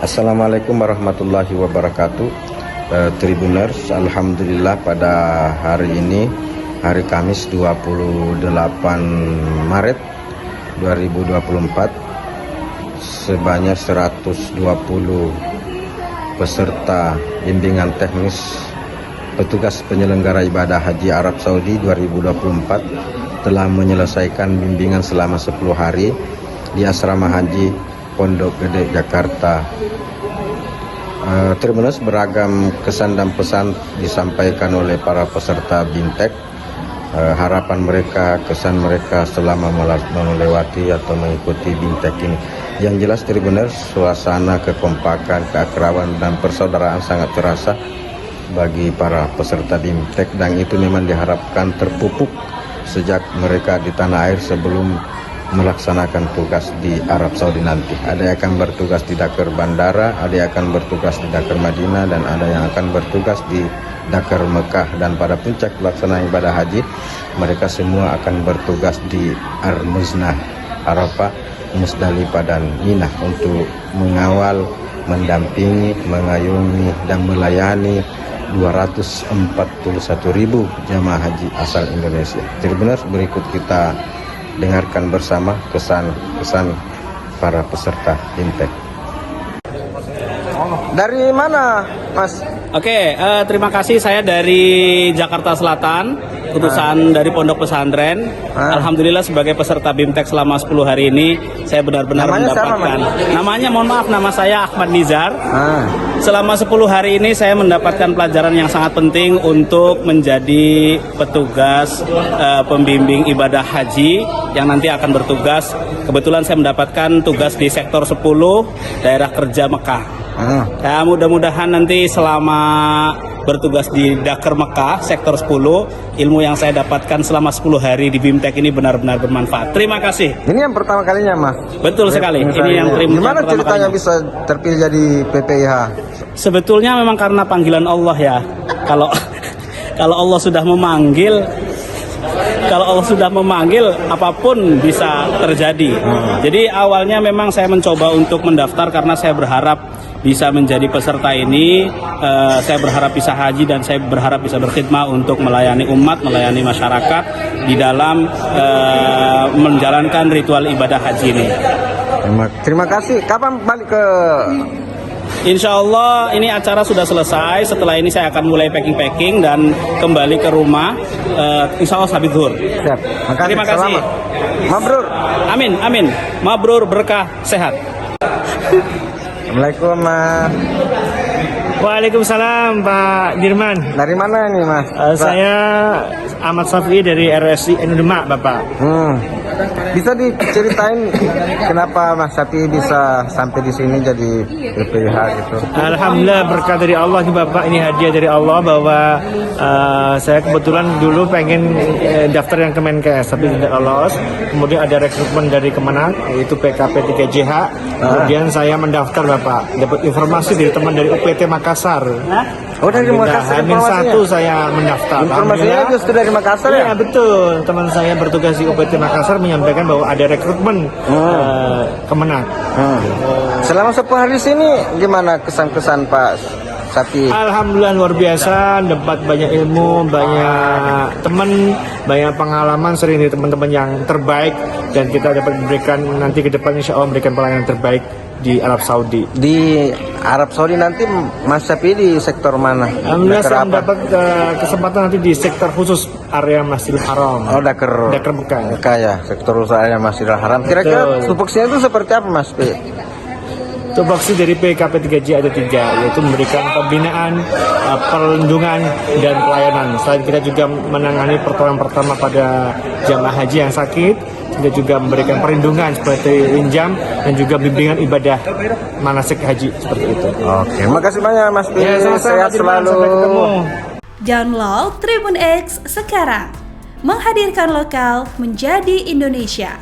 Assalamualaikum warahmatullahi wabarakatuh. Tribuners, alhamdulillah pada hari ini, hari Kamis 28 Maret 2024, sebanyak 120 peserta bimbingan teknis petugas penyelenggara ibadah haji Arab Saudi 2024 telah menyelesaikan bimbingan selama 10 hari di Asrama Haji Pondok Gede, Jakarta. Tribuners, beragam kesan dan pesan disampaikan oleh para peserta BIMTEK. Harapan mereka, kesan mereka selama melewati atau mengikuti BIMTEK ini. Yang jelas Tribuners, suasana kekompakan, keakraban dan persaudaraan sangat terasa bagi para peserta BIMTEK, dan itu memang diharapkan terpupuk sejak mereka di tanah air sebelum melaksanakan tugas di Arab Saudi nanti. Ada yang akan bertugas di Dakar Bandara, ada yang akan bertugas di Dakar Madinah, dan ada yang akan bertugas di Dakar Mekah. Dan pada puncak pelaksanaan ibadah haji, mereka semua akan bertugas di Ar-Muznah, Arafah, Musdalifah dan Mina untuk mengawal, mendampingi, mengayungi dan melayani 241.000 jamaah haji asal Indonesia. Jadi benar, berikut kita dengarkan bersama kesan-kesan para peserta BIMTEK. Dari mana, Mas? Oke, terima kasih. Saya dari Jakarta Selatan, utusan dari Pondok Pesantren. Alhamdulillah sebagai peserta BIMTEK selama 10 hari ini, saya benar-benar mendapatkan. Namanya, mohon maaf, nama saya Ahmad Nizar. Selama 10 hari ini saya mendapatkan pelajaran yang sangat penting untuk menjadi petugas pembimbing ibadah haji yang nanti akan bertugas. Kebetulan saya mendapatkan tugas di sektor 10 daerah kerja Mekah. Ya, mudah-mudahan nanti selama bertugas di Dakar Mekah sektor 10, ilmu yang saya dapatkan selama 10 hari di BIMTEK ini benar-benar bermanfaat. Terima kasih. Ini yang pertama kalinya, Mas? Betul sekali. Ini yang gimana ceritanya bisa terpilih jadi PPIH? Sebetulnya memang karena panggilan Allah ya. Kalau Allah sudah memanggil, apapun bisa terjadi. Jadi awalnya memang saya mencoba untuk mendaftar karena saya berharap bisa menjadi peserta ini. Saya berharap bisa haji dan saya berharap bisa berkhidmat untuk melayani umat, melayani masyarakat di dalam menjalankan ritual ibadah haji ini. Terima kasih. Kapan balik ke? Insya Allah ini acara sudah selesai. Setelah ini saya akan mulai packing dan kembali ke rumah. Insya Allah habis zuhur. Terima kasih. Mabrur. Amin. Mabrur, berkah, sehat. Assalamualaikum, Mas. Waalaikumsalam, Pak Dirman. Dari mana ini, Mas? Saya Ahmad Safi dari RSI Demak, Bapak. Bisa diceritain kenapa Mas Safi bisa sampai di sini jadi PPIH gitu? Alhamdulillah, berkah dari Allah nih Bapak. Ini hadiah dari Allah bahwa saya kebetulan dulu pengen daftar yang Kemenkes tapi tidak lolos. Kemudian ada rekrutmen dari Kemenak, yaitu PKP 3JH. Kemudian saya mendaftar, Bapak. Dapat informasi dari teman dari UPT Makassar. Oh, dari Makassar. H-1 saya mendaftar. Informasinya justru dari Makassar ya? Iya, betul. Teman saya bertugas di UPT Makassar menyampaikan bahwa ada rekrutmen Kemenak. Selama 10 hari sini gimana kesan-kesan Pak Safi? Alhamdulillah luar biasa, dapat banyak ilmu, banyak teman, banyak pengalaman, sering dari teman-teman yang terbaik, dan kita dapat memberikan nanti ke depan insya Allah memberikan pelayanan terbaik di Arab Saudi. Di Arab Saudi nanti Mas Safi di sektor mana? Alhamdulillah saya mendapat kesempatan nanti di sektor khusus area Masjidil Haram. Oh, Dakar Mekah. Mekah ya, sektor khusus area Masjidil Haram. Kira-kira tupoksinya itu seperti apa, Mas? Tupoksi dari PKP 3J ada 3, yaitu memberikan pembinaan, perlindungan, dan pelayanan. Selain kita juga menangani pertolongan pertama pada jamaah haji yang sakit, kita juga memberikan perlindungan seperti pinjam dan juga bimbingan ibadah manasik haji seperti itu. Oke, makasih banyak Mas Pi. Ya, sama-sama, sehat selalu. Sampai ketemu. Download Tribun X sekarang. Menghadirkan lokal menjadi Indonesia.